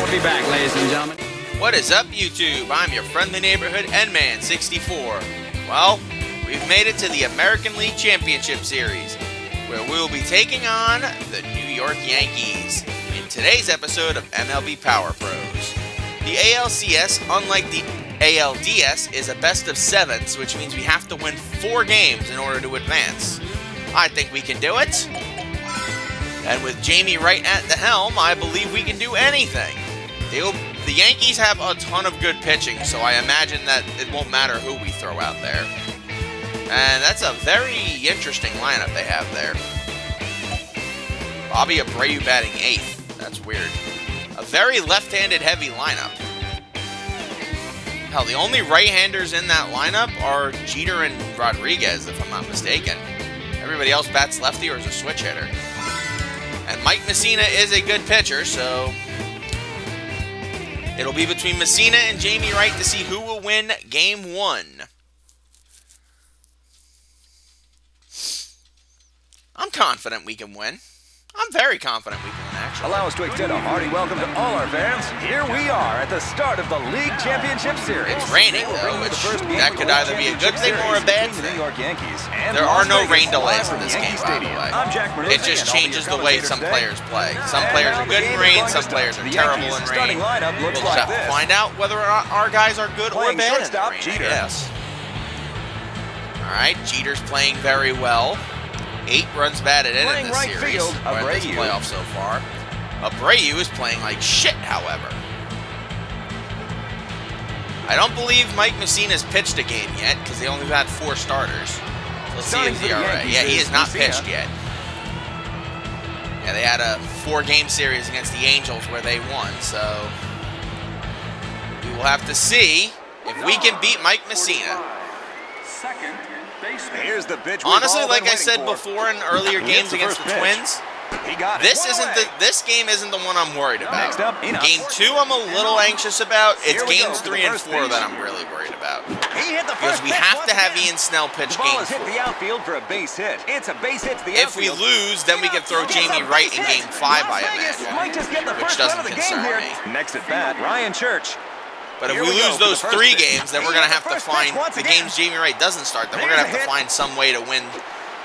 We'll be back, ladies and gentlemen. What is up, YouTube? I'm your friendly neighborhood N-Man 64. Well, we've made it to the American League Championship Series, where we will be taking on the New York Yankees in today's episode of MLB Power Pros. The ALCS, unlike the ALDS, is a best of sevens, which means we have to win 4 games in order to advance. I think we can do it. And with Jamie Wright at the helm, I believe we can do anything. The Yankees have a ton of good pitching, so I imagine that it won't matter who we throw out there. And that's a very interesting lineup they have there. Bobby Abreu batting 8th. That's weird. A very left-handed heavy lineup. Hell, the only right-handers in that lineup are Jeter and Rodriguez, if I'm not mistaken. Everybody else bats lefty or is a switch hitter. And Mike Messina is a good pitcher, so it'll be between Messina and Jamie Wright to see who will win Game 1. I'm confident we can win. I'm very confident we can win, actually. Allow us to extend a hearty welcome to all our fans. Here we are at the start of the League Championship Series. It's raining, though, which that could either be a good thing or a bad thing. There are no rain delays in this game, by the way. It just changes the way some players play. Some players are good in rain, some players are terrible in rain. We'll just have to find out whether our guys are good or bad in the rain, I guess. All right, Jeter's playing very well. 8 runs batted in this series, or in this playoff so far. Abreu is playing like shit, however. I don't believe Mike Messina's pitched a game yet, because they only had 4 starters. So let's see his ERA. Yeah, he has not pitched yet. Yeah, they had a 4-game series against the Angels where they won, so we will have to see if we can beat Mike Messina. Here's the pitch. Honestly, like I said before in earlier games against the Twins, this game isn't the one I'm worried about. Game 2 I'm a little anxious about. It's games 3 and 4 that I'm really worried about. Because we have to have Ian Snell pitch game 4. If we lose, then we can throw Jamie Wright in game 5, I imagine, which doesn't concern me. Next at bat, Ryan Church. But if we lose those 3 games, then we're going to have to find, the games Jamie Wright doesn't start, then we're going to have to find some way to win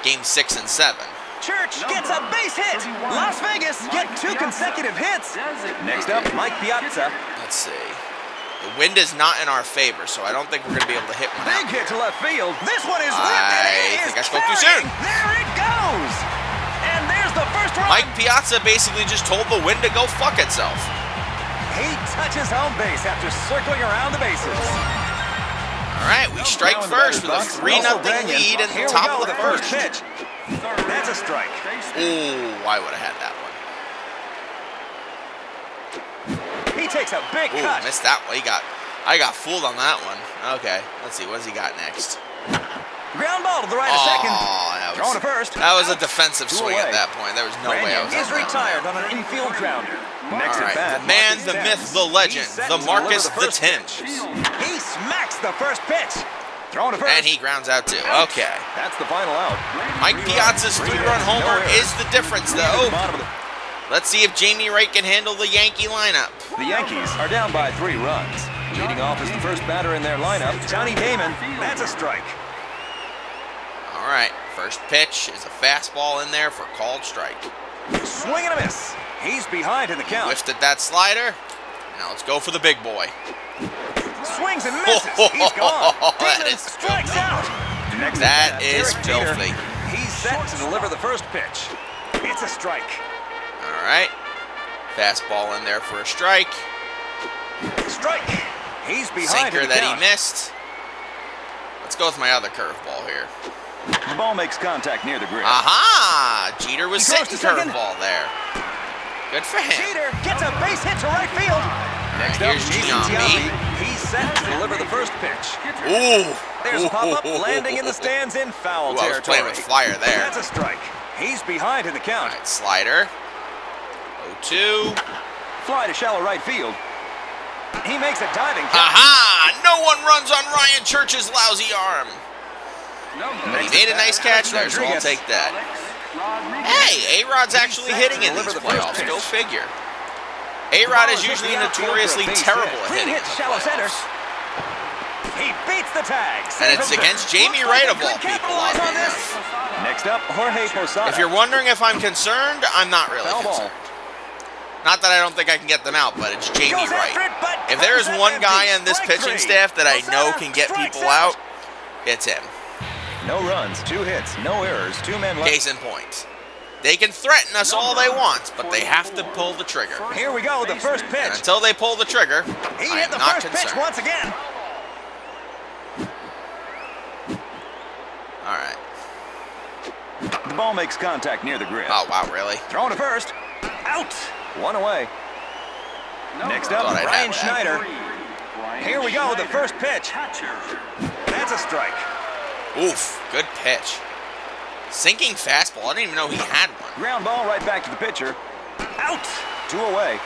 game 6 and 7. Church gets a base hit. Las Vegas get 2 consecutive hits. Next up, Mike Piazza. Let's see. The wind is not in our favor, so I don't think we're going to be able to hit one out. Big hit to left field. This one is I think I spoke too soon. There it goes. And there's the first run. Mike Piazza basically just told the wind to go fuck itself. He touches home base after circling around the bases. All right, we strike first with a 3-0 lead in the top of the first. That's a strike. Ooh, I would have had that one. He takes a big cut. Missed that one. I got fooled on that one. Okay, let's see. What has he got next? Ground ball to the right of second. Throwing to first. That was a defensive swing at that point. There was no way I was is retired on an infield grounder. Next at bat, the man, the myth, the legend, the Marcus, the Tim. He smacks the first pitch. Throwing to first. And he grounds out too. Okay. That's the final out. Mike Piazza's 3-run homer is the difference, though. Let's see if Jamie Wright can handle the Yankee lineup. The Yankees are down by 3 runs. Leading off is the first batter in their lineup, Johnny Damon. That's a strike. All right, first pitch is a fastball in there for called strike. Swing and a miss. He's behind in the count. Whiffed at that slider. Now let's go for the big boy. Swings and misses. He's gone. That is strikes out. That is filthy. He's set to deliver the first pitch. It's a strike. All right. Fastball in there for a strike. Strike. He's behind. Sinker that he missed. Let's go with my other curveball here. The ball makes contact near the grid. Aha! Jeter was sitting curveball there. Good for him. Jeter gets a base hit to right field. Next up, here's Giambi. He's set to deliver the first pitch. Ooh! There's a pop-up landing in the stands in foul territory. I was playing with fire there. That's a strike. He's behind in the count. All right, slider. 0-2. Fly to shallow right field. He makes a diving catch. Aha! No one runs on Ryan Church's lousy arm. But he made a nice catch there, so I'll take that. Hey, A-Rod's actually hitting in these playoffs. Go figure. A-Rod is usually notoriously terrible at hitting in the shallow center. playoffs. He beats the tag. And it's against Jamie Wright of all people. On this. Next up, Jorge Posada. If you're wondering if I'm concerned, I'm not really concerned. Not that I don't think I can get them out, but it's Jamie Wright. If there is one guy on this pitching staff that I know can get people out, it's him. No runs, 2 hits, no errors, 2 men left. Case in point. They can threaten us all they want, but they have to pull the trigger. Here we go, the first pitch. And until they pull the trigger, I am not concerned. Pitch once again. All right. The ball makes contact near the grip. Oh, wow, really? Thrown to first. Out. 1 away. Next up, Ryan Schneider. Here we go, the first pitch. That's a strike. Oof, good pitch. Sinking fastball. I didn't even know he had one. Ground ball right back to the pitcher. Out. 2 away.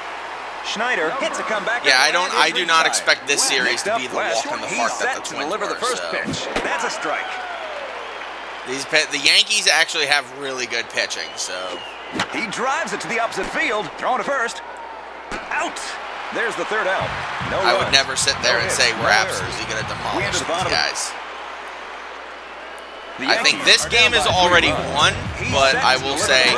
Schneider hits a comeback. Yeah, I do not expect this series to be the walk in the park that the Twins deliver the first pitch. That's a strike. The Yankees actually have really good pitching, so. He drives it to the opposite field. Thrown to first. Out. There's the third out. No I runs. would never sit there and say we're absolutely going to demolish these guys. I think this game is already won, but I will say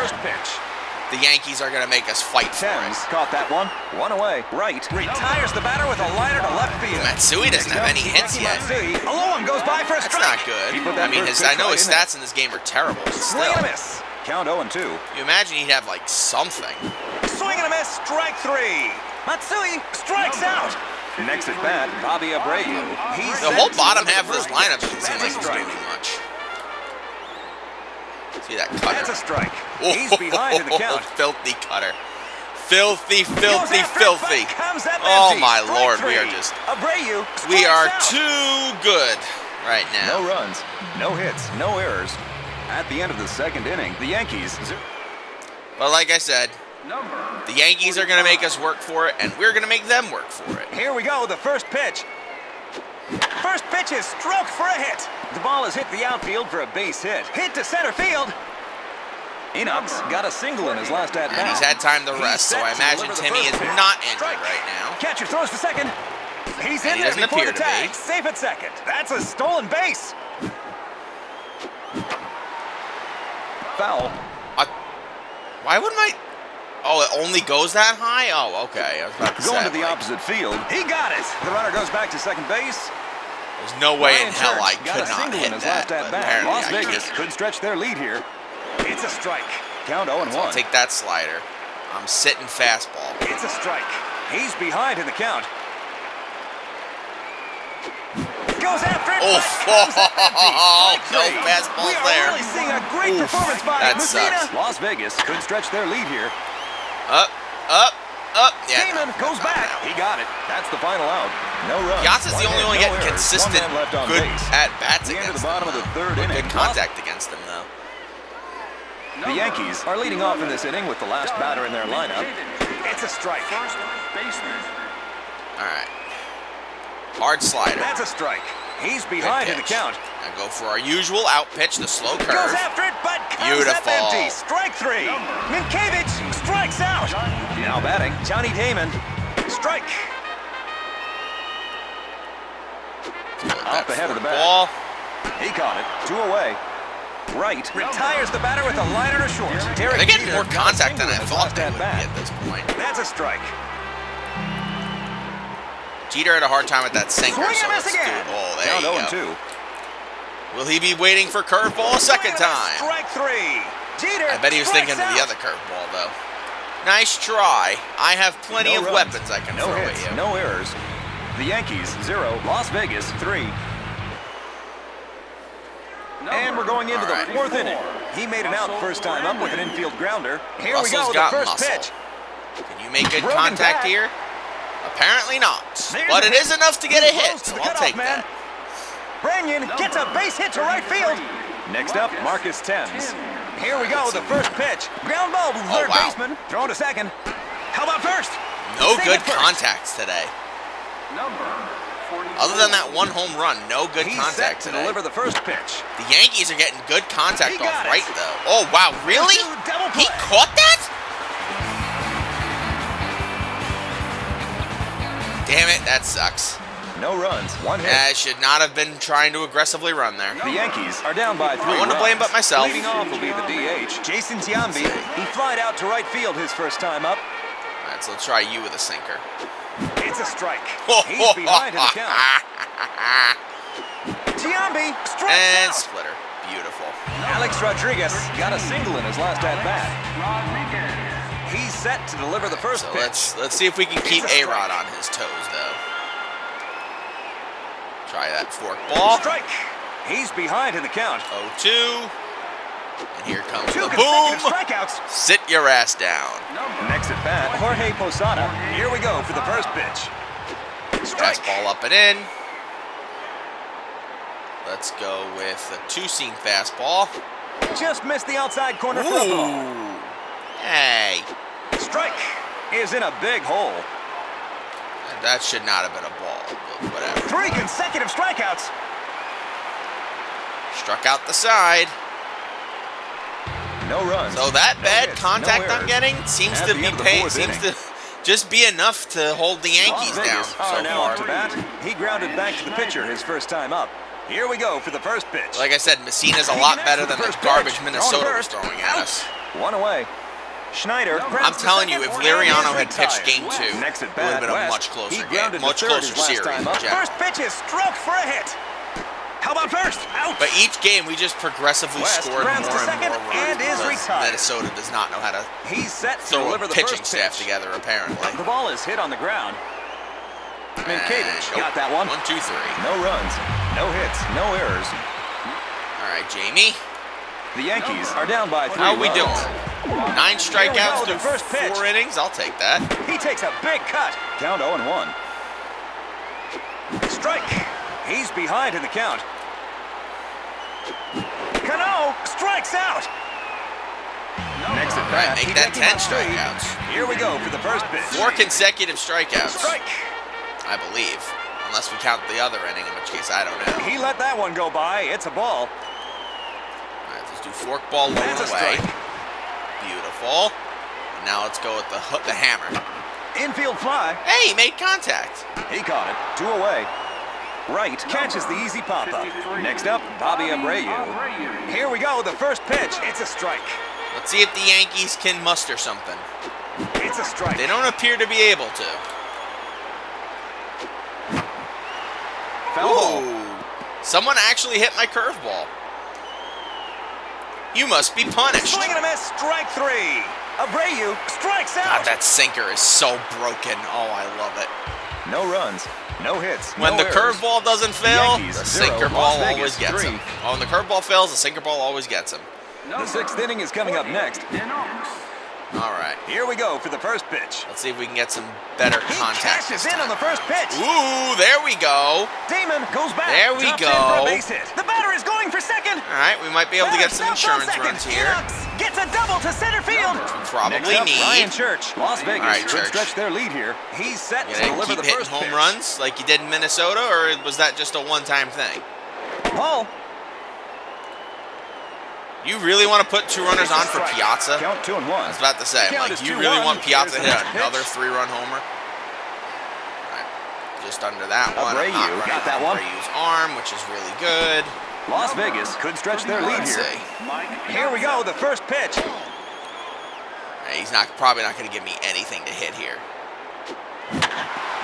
the Yankees are going to make us fight for it. Caught that one. 1 away. Right. Retires the batter with a liner to left field. Matsui doesn't have any hits yet. Alone goes by for a That's strike. not good. I mean, I know his stats in this game are terrible, but still. Swing and a miss. Count 0-2. You imagine he'd have like something. Swing and a miss. Strike 3. Matsui strikes out. Next at bat, Bobby Abreu. The whole bottom half of this lineup doesn't seem like he's doing much. See that cutter? That's a strike. He's behind in the count. Filthy cutter. Filthy, filthy, filthy. Oh my Lord, we are too good right now. No runs, no hits, no errors. At the end of the second inning, the Yankees. But like I said, the Yankees are going to make us work for it, and we're going to make them work for it. Here we go, the first pitch. First pitch is stroked for a hit. The ball has hit the outfield for a base hit. Hit to center field. Enoch's got a single in his last at-bat. And he's had time to rest, so I imagine Timmy is not injured right now. Catcher throws to second. He's in there before the tag. Safe at second. That's a stolen base. Foul. Why wouldn't I? Oh, it only goes that high? Oh, okay. I was about to say. Going to the opposite field. He got it. The runner goes back to second base. There's no way in hell I could not hit that. Las Vegas could stretch their lead here. It's a strike. Count 0-1. So I'll take that slider. I'm sitting fastball. It's a strike. He's behind in the count. Goes after it. Oh, no fastballs there. We are really seeing a great performance by that sucks. Las Vegas could stretch their lead here. Up. Yeah, Damon goes back. He got it. That's the final out. No runs. Piazza's the only one getting consistent good at-bats against the bottom of the third inning. Good contact against them, though. The Yankees are leading off in this inning with the last batter in their lineup. It's a strike. All right. Hard slider. That's a strike. He's behind in the count. Now go for our usual out pitch, the slow curve. Goes after it, but comes up empty. Strike 3. Minkiewicz strikes out. Now batting, Johnny Damon. Strike. Off the head of the bat. Ball. He caught it. 2 away. Right. Retires the batter with a liner to short. They're getting more contact than I thought they would be at this point. That's a strike. Jeter had a hard time with that sinker. Swing and miss again. Oh, there you go. 0-2. Will he be waiting for curveball a second time? Strike 3. Jeter. I bet he was thinking of the other curveball, though. Nice try. I have plenty of weapons I can throw at you. No errors. The Yankees 0, Las Vegas 3. And we're going into the 4th inning. He made an out first time up with an infield grounder. Here we go, the first pitch. Can you make good contact here? Apparently not. But it is enough to get a hit, so I'll take that. Branyan gets a base hit to right field. Next up, Marcus Thames. Here we go, the first pitch. Ground ball to third baseman. Thrown to second. How about first? No good contacts today. Other than that one home run, no good contact today. Deliver the first pitch. The Yankees are getting good contact off right, though. Oh, wow, really? He caught that? Damn it, that sucks. No runs, 1 hit. I should not have been trying to aggressively run there. The Yankees are down by 3 runs. No one to blame but myself. Leading off will be the DH, Jason Giambi. He flied out to right field his first time up. All right, so let's try you with a sinker. It's a strike. He's behind in the count. Giambi strikes And out. splitter. Beautiful. Alex Rodriguez got a single in his last at-bat. He's set to deliver the first So pitch. let's see if we can keep It's a A-Rod on his toes, though. Try that fork ball. Strike. He's behind in the count. 0-2. And here comes Two the boom. consecutive strikeouts. Sit your ass down. Next at bat, Jorge Posada. Here we go for the first pitch. Strike. Fastball up and in. Let's go with a two-seam fastball. Just missed the outside corner for a ball. Ooh. Hey. Strike is in a big hole. That should not have been a ball, but whatever. 3 consecutive strikeouts. Struck out the side. No runs. So that No bad hits, contact no I'm errors. getting seems At to the be end of the paying, fourth seems inning. to just be enough to hold the Yankees Las down Vegas so are now far. up to bat. He grounded back to the pitcher his first time up. Here we go for the first pitch. Like I said, Messina's a lot better than the garbage Minnesota was throwing at us. 1 away. Schneider. I'm telling you, if Liriano had pitched game 2, Next it at would have bat, been a West. much He closer game, grounded to much third closer his last series time in up. general. First pitch is stroked for a hit. How about first? Out. But each game, we just progressively West scored more grounds and to second more runs and is because retired. Minnesota does not know how to He's set to throw deliver a the pitching first staff pitch. together, apparently. The ball is hit on the ground. Minkevich got that one. 1, 2, 3. No runs, no hits, no errors. All right, Jamie. The Yankees are down by 3 How are we runs. doing? 9 strikeouts the through first pitch. 4 innings. I'll take that. He takes a big cut. Count 0-1. Strike. He's behind in the count. Cano strikes out. Next at All right, bat, make he's that making 10 a strike. strikeouts. Here we go for the first pitch. 4 consecutive strikeouts, Strike. I believe. Unless we count the other inning, in which case I don't know. He let that one go by. It's a ball. All right, let's do fork ball low That's and a away. strike. Beautiful. And now let's go with the hammer. Infield fly. Hey, he made contact. He caught it. 2 away. Right catches the easy pop-up. Next up, Bobby Abreu. Here we go, the first pitch. It's a strike. Let's see if the Yankees can muster something. It's a strike. They don't appear to be able to. Foul ball. Ooh. Someone actually hit my curveball. You must be punished. Swing and a miss, strike 3. Abreu strikes out. God, that sinker is so broken. Oh, I love it. No runs, no hits, When no the errors. curveball doesn't fail, Yankees, the 0, sinker Las ball Vegas, always gets 3. him. Oh, when the curveball fails, the sinker ball always gets him. The 6th inning is coming up next. All right. Here we go for the first pitch. Let's see if we can get some better He contact. cashes this in on time. the first pitch. Ooh, there we go. Damon goes back. There we drops go. in for a base hit. The batter is going for second. All right, we might be able to get some Batter stops on insurance runs second. here. Enox gets a double to center field. Probably Next up, need. Ryan Church. Las Vegas All right, could Church. stretch their lead here. He's set You to gonna deliver keep the hitting first home pitch. runs like you did in Minnesota, or was that just a one-time thing? Paul. You really want to put 2 runners on for Piazza? Count 2-1. I was about to say, I'm Count like, is you 2-1. really want Piazza to Here's the hit next another pitch. 3-run homer? All right, just under that one. I'm Abreu not running got that on one. Abreu's arm, which is really good. Las Vegas could stretch their lead Let's here. see. Here we go, the first pitch. He's probably not going to give me anything to hit here.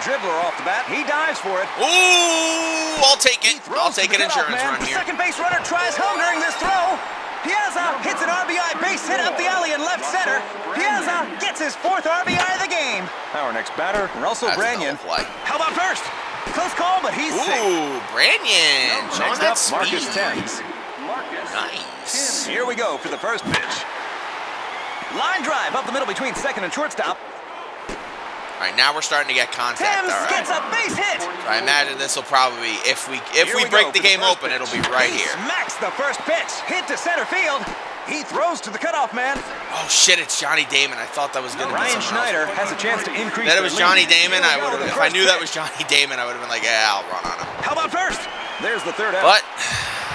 Dribbler off the bat. He dives for it. Ooh, I'll take He it. throws I'll to take the an cutoff insurance man. run The here. second base runner tries home during this throw. Piazza hits an RBI base hit up the alley in left center. Piazza gets his 4th RBI of the game. Our next batter, Russell That's a Branyan. double play. How about first? Close call, but he's safe. Ooh, Branyan. Showing Next that up, speed. Marcus Thames. Nice. Here we go for the first pitch. Line drive up the middle between second and shortstop. All right, now we're starting to get contact. Thames All right. gets a base hit. So I imagine this will probably be, if we Here we break go the for game first open, pitch. it'll be right He here. smacks the first pitch. Hit to center field. He throws to the cutoff man. Oh shit, it's Johnny Damon. I thought that was going to be Ryan someone Schneider else. has a chance to increase That it their was lead. Johnny Damon, Here we I go would to have. the If I first knew that pitch. was Johnny Damon, I would have been like, yeah, I'll run on him. How about first? There's the third out. But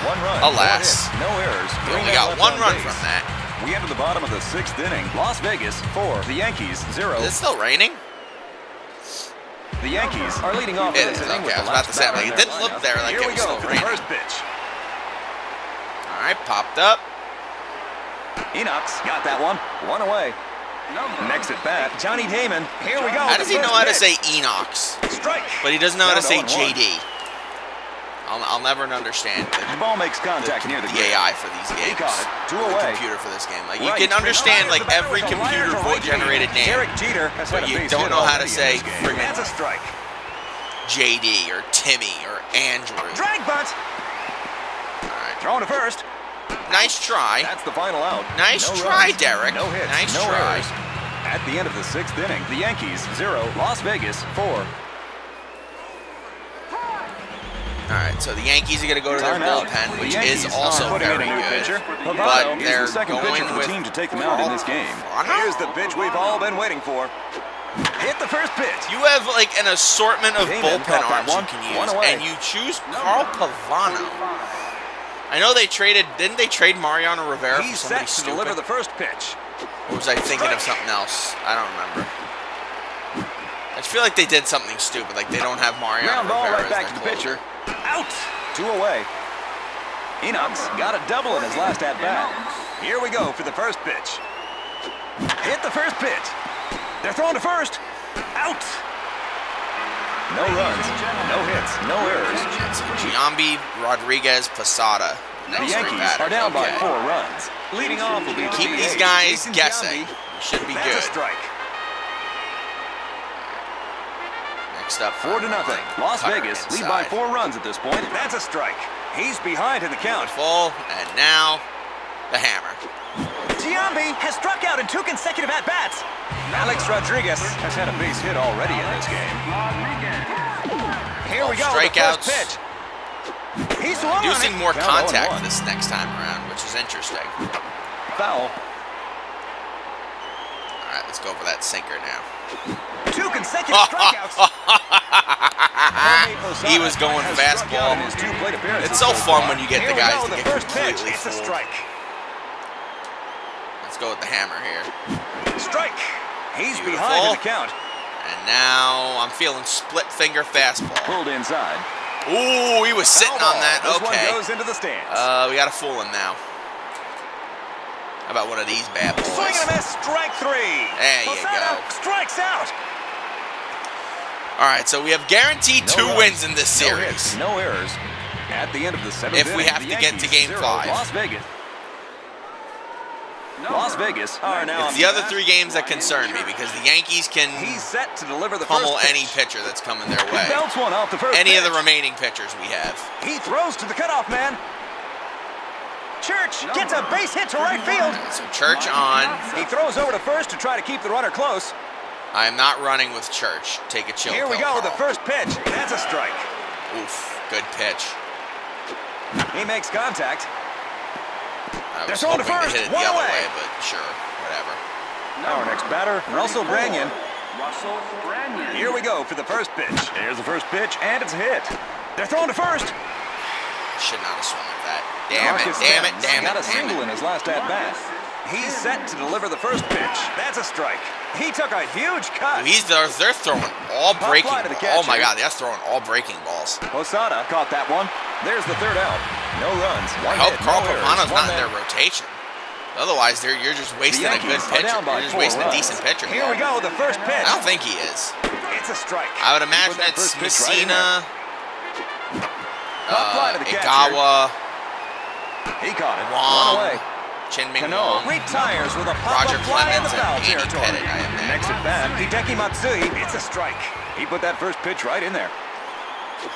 1 run. alas. 4 hits, no errors. we 3 only men got left 1 on run base. from that. We enter the bottom of the 6th inning. Las Vegas 4, the Yankees 0. Is it still raining? The Yankees are leading off It this is, inning okay. with I the was about to last say, batter in it their didn't look lineup. there like Here it we was go still for the raining. first pitch. All right, popped up. Enox got that one. One away. Next at bat, Johnny Damon. Here we go. How does he know how to say pitch. Enox, Strike. but he doesn't know how to say Down 0-1. JD? I'll never understand The ball makes contact near the the gate. AI for these games. He caught it. Two The away. computer for this game. Like Right. you can understand Now like here's the every batter with a computer liner to right vote-generated field. name, Derek Jeter has but had a you base don't hit know how to already in say this game. friggin' That's a strike. JD or Timmy or Andrew. Drag bunt. All right. Throwing to first. Nice try. That's the final out. Nice No try, runs, Derek. No hits. Nice no try. errors. At the end of the 6th inning, the Yankees 0, Las Vegas 4. All right, so the Yankees are going to go to their Timeout. bullpen, The which Yankees is also are putting in very a new good. pitcher. But Pavano they're is the second pitcher going for the with team to take them out in this game. Pavano? Here's the pitch we've all been waiting for. Hit the first pitch. You have like an assortment of Damon bullpen caught that arms you one. can One use, away. and you choose Carl Pavano. I know they traded, didn't they trade Mariano Rivera He's for set somebody to stupid? deliver the first pitch. Or was I thinking of Strike. something else? I don't remember. I just feel like they did something stupid, like they don't have Mariano Ground ball Rivera right back as to the their pitcher. closer. Out. 2 away. Enox got a double in his last at-bat. Here we go for the first pitch. Hit the first pitch. They're throwing to first. Out. No runs, no hits, no errors. So Giambi Rodriguez Posada. The Next three Yankees batters. are down by Okay. 4 runs. Leading off will be the Keep these DH, guys Jason guessing. Giambi. Should be That's good. a strike. Next up, 4 to nothing. Las Cutter Vegas lead by inside. 4 runs at this point. That's a strike. He's behind in the count. Full, and now the hammer. Giambi has struck out in 2 consecutive at-bats. Alex Rodriguez has had a base hit already in this game. Here we go. The Strikeouts. first pitch. He's swung on Using it. more Down contact 0-1. this next time around, which is interesting. Foul. All right, let's go for that sinker now. 2 consecutive strikeouts. He was going Has fastball. struck out in his 2 plate appearances It's so fun far. when you get Here the we guys go, to the get first pitch. completely It's a fooled. strike. Let's go with the hammer here. Strike. He's Beautiful. behind in the count. And now I'm feeling split finger fastball. Pulled inside. Ooh, he was sitting Foul on that. ball. This Okay. one goes into the stands. We got to fool him now. How about one of these bad boys? Swing and a miss. Strike 3. There you Posada go. strikes out. All right, so we have guaranteed No 2 runs, wins in this no series. hits, no errors. At the end of the 7th If we inning, have the to get to Yankees game 0, 5. Las Vegas. Las Vegas are now. It's the other 3 games that concern me because the Yankees can He's set to deliver the pummel first any pitch. pitcher that's coming their He way. belts one off the first Any of the pitch. remaining pitchers we have. He throws to the cutoff man. Church gets a base hit to right field. So Church on. He throws over to first to try to keep the runner close. I am not running with Church. Take a chill Here we pill, go, the Carl. first pitch. That's a strike. Oof, good pitch. He makes contact. I They're was throwing to hoping to first, hit it the one other away. way, but sure, whatever. Our next batter, Russell Branyan. Here we go for the first pitch. Here's the first pitch, and it's a hit. They're throwing to first. Should not have swung at that. Damn it, Marcus damn it, Sims damn it, got a damn single it. in his last at-bat. He's set to deliver the first pitch. That's a strike. He took a huge cut. They're throwing all Pop breaking fly to the balls. Oh my catcher. God, they're throwing all breaking balls. Posada caught that one. There's the third out. No runs. I One hope hit, Carl no errors, Pavano's one not in their man. rotation. Otherwise, you're just wasting a good Yankees are pitcher. down by You're just 4 wasting a runs. decent pitcher. Here we go, the first pitch. I don't think he is. It's a strike. I would He imagine put that it's first pitch right in Messina, Pop fly to the catcher. Igawa, He caught it. Wong, One away. Chin-Ming Cano Wong. retires with a Roger pop-up fly in the Clemens and foul Andy territory. Pettit, I am there. Next at bat, Hideki Matsui. It's a strike. He put that first pitch right in there.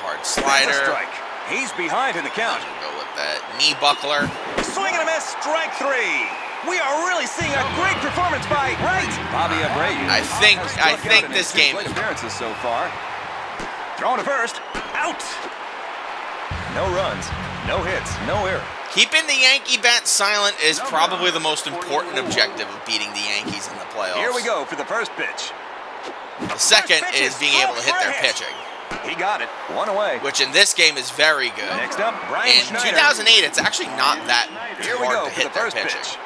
Hard That's slider. a strike. He's behind in the count. Go with that knee buckler. Swing and a miss. Strike 3. We are really seeing a great performance by Bobby Abreu. I think has struck out in this his 2 game plate is appearances so far. Throwing to first. Out. No runs. No hits. No error. Keeping the Yankee bat silent is probably the most important objective of beating the Yankees in the playoffs. Here we go for the first pitch. The second First pitch is is being able to hit up for their a hit. pitching, He got it. One away. which in this game is very good. Next up, Brian In Schneider. 2008, it's actually not that Here we hard go to for the hit their first pitching. pitch.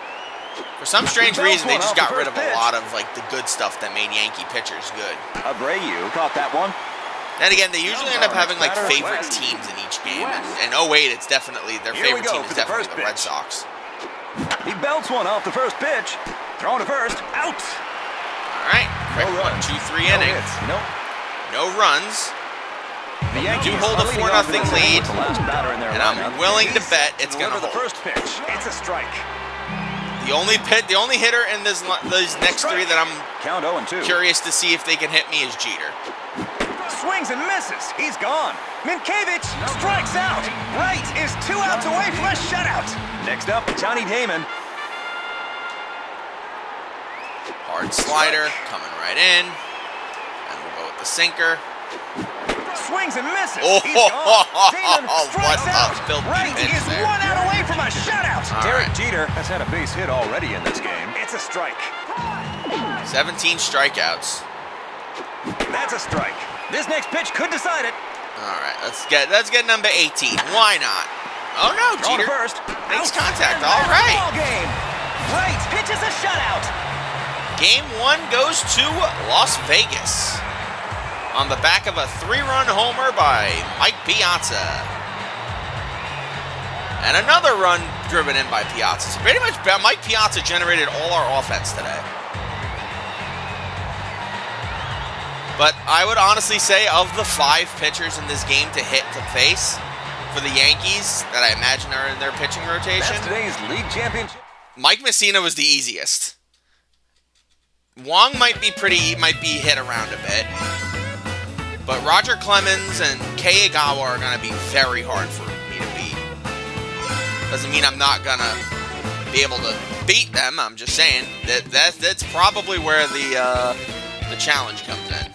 For some strange He belts reason, they one just off the got rid first of a pitch. lot of like the good stuff that made Yankee pitchers good. Abreu caught that one. And again, they usually end up having like favorite teams in each game. And 08, it's definitely their favorite team is definitely the Red Sox. He belts one off the first pitch. Throwing to first. Out. All right. Quick 1-2-3 inning. No runs. The Yankees do hold a 4-0 lead, and I'm willing to bet it's going to hold. The first pitch. It's a strike. The only hitter in these next three that I'm Count 0-2. Curious to see if they can hit me is Jeter. Swings and misses. He's gone. Minkiewicz strikes out. Wright is 2 outs away from a shutout. Next up, Johnny Damon. Hard slider coming right in, and we'll go with the sinker. Swings and misses. Oh, He's gone. Damon strikes what out. a Wright is there. 1 out away from a shutout. Derek Right. Jeter has had a base hit already in this game. It's a strike. 17 strikeouts. That's a strike. This next pitch could decide it. All right, let's get number 18. Why not? Oh no, Jeter Jeter first. makes contact. All right. Ball game. Wright pitches a shutout. Game 1 goes to Las Vegas on the back of a 3-run homer by Mike Piazza. And another run driven in by Piazza. So pretty much Mike Piazza generated all our offense today. But I would honestly say of the 5 pitchers in this game to hit to face for the Yankees that I imagine are in their pitching rotation, That's today's league championship. Mike Messina was the easiest. Wong might be hit around a bit. But Roger Clemens and Kei Igawa are going to be very hard for me to beat. Doesn't mean I'm not going to be able to beat them. I'm just saying that's probably where the challenge comes in.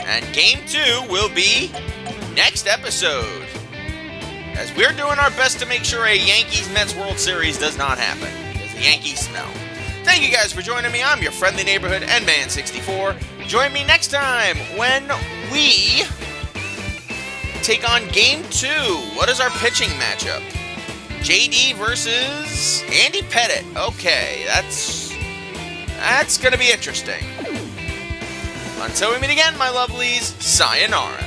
And Game 2 will be next episode, as we're doing our best to make sure a Yankees-Mets World Series does not happen, because the Yankees smell. Thank you guys for joining me. I'm your friendly neighborhood man 64. Join me next time when we take on Game 2. What is our pitching matchup? JD versus Andy Pettit. Okay, that's going to be interesting. Until we meet again, my lovelies, sayonara.